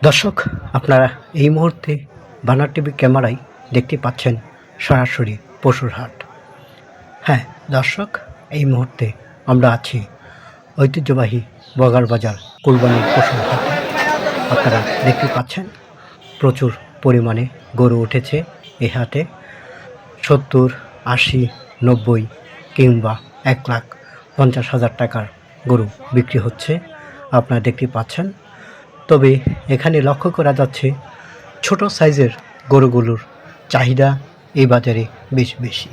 দর্শক, আপনারা এই মুহূর্তে বানার টিভি ক্যামেরায় দেখতে পাচ্ছেন সরাসরি পশুর হাট। হ্যাঁ দর্শক, এই মুহূর্তে আমরা আছি ঐতিহ্যবাহী বগারবাজার কুরবানির পশুর হাটে। আপনারা দেখতে পাচ্ছেন প্রচুর পরিমাণে গরু উঠেছে এই হাটে। 70, 80, 90 কিংবা 1,50,000 টাকার গরু বিক্রি হচ্ছে, আপনারা দেখতে পাচ্ছেন। তবে এখানে লক্ষ্য করা যাচ্ছে ছোট সাইজের গরুগুলোর চাহিদা এই বাজারে বেশ বেশি।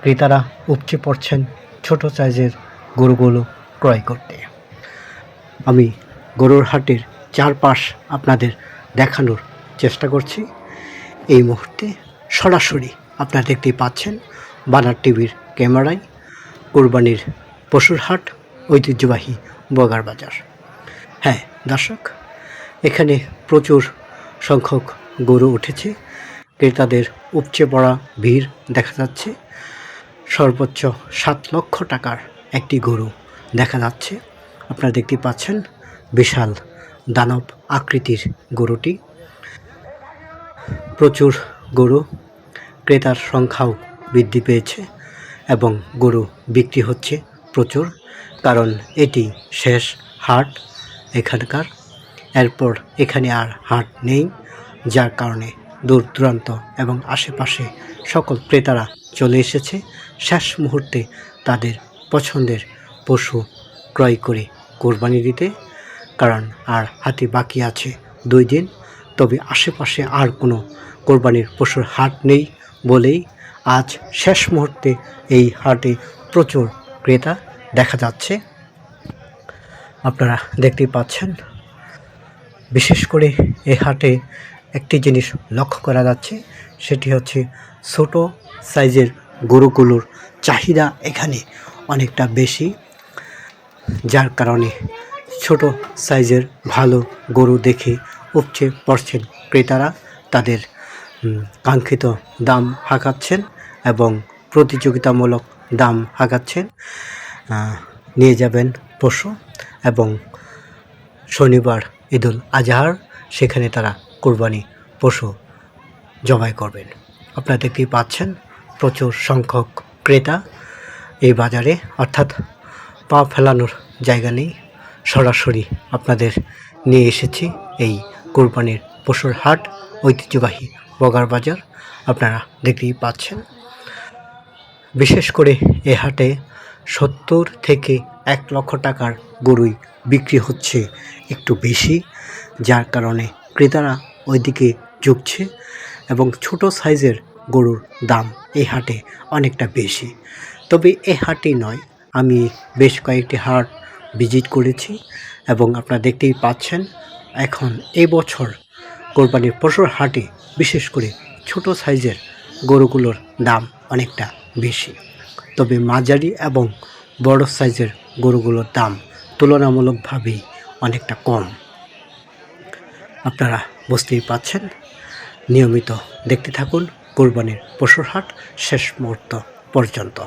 ক্রেতারা উপচে পড়ছেন ছোট সাইজের গরুগুলো ক্রয় করতে। আমি গরুর হাটের চারপাশ আপনাদের দেখানোর চেষ্টা করছি এই মুহূর্তে। সরাসরি আপনারা দেখতে পাচ্ছেন বানার টিভির ক্যামেরায় কোরবানির পশুর হাট, ঐতিহ্যবাহী বগারবাজার। হ্যাঁ দর্শক, এখানে প্রচুর সংখ্যক গরু উঠেছে। ক্রেতাদের উপচে পড়া ভিড় দেখা যাচ্ছে। সর্বোচ্চ 7 লক্ষ টাকার একটি গরু দেখা যাচ্ছে। আপনারা দেখতে পাচ্ছেন বিশাল দানব আকৃতির গরুটি। প্রচুর গরু, ক্রেতার সংখ্যাও বৃদ্ধি পেয়েছে এবং গরু বিক্রি হচ্ছে প্রচুর, কারণ এটি শেষ হাট এখানকার। এরপর এখানে আর হাট নেই, যার কারণে দূর দূরান্ত এবং আশেপাশে সকল ক্রেতারা চলে এসেছে শেষ মুহূর্তে তাদের পছন্দের পশু ক্রয় করে কোরবানি দিতে। কারণ আর হাতে বাকি আছে 2 দিন। তবে আশেপাশে আর কোনো কোরবানির পশুর হাট নেই বলেই আজ শেষ মুহূর্তে এই হাটে প্রচুর ক্রেতা দেখা যাচ্ছে। আপনারা দেখতেই পাচ্ছেন। বিশেষ করে এই হাটে একটি জিনিস লক্ষ্য করা যাচ্ছে, সেটি হচ্ছে ছোট সাইজের গরুগুলোর চাহিদা এখানে অনেকটা বেশি, যার কারণে ছোট সাইজের ভালো গরু দেখে উপচে পড়ছেন ক্রেতারা। তাদের কাঙ্ক্ষিত দাম হাঁকাচ্ছেন এবং প্রতিযোগিতামূলক দাম হাঁকাচ্ছেন। নিয়ে যাবেন পশু এবং শনিবার ঈদুল আজহার সেখানে তারা কোরবানি পশু জবাই করবেন। আপনারা দেখতেই পাচ্ছেন প্রচুর সংখ্যক ক্রেতা এই বাজারে, অর্থাৎ পা ফেলানোর জায়গা নেই। সরাসরি আপনাদের নিয়ে এসেছি এই কোরবানির পশুর হাট, ঐতিহ্যবাহী বগারবাজার। আপনারা দেখতেই পাচ্ছেন। বিশেষ করে এ হাটে 70 থেকে 1 লক্ষ টাকার গরুই বিক্রি হচ্ছে একটু বেশি, যার কারণে ক্রেতারা ওইদিকে ঝুঁকছে এবং ছোট সাইজের গরুর দাম এই হাটে অনেকটা বেশি। তবে এ হাটই নয়, আমি বেশ কয়েকটি হাট ভিজিট করেছি এবং আপনারা দেখতেই পাচ্ছেন এখন এবছর কোরবানির পশুর হাটে বিশেষ করে ছোট সাইজের গরুগুলোর দাম অনেকটা বেশি। তবে মাঝারি এবং বড় সাইজের গরুগুলোর দাম তুলনামূলকভাবেই অনেকটা কম। আপনারা বুঝতেই পাচ্ছেন। নিয়মিত দেখতে থাকুন কোরবানির পশুর হাট শেষ মুহূর্ত পর্যন্ত।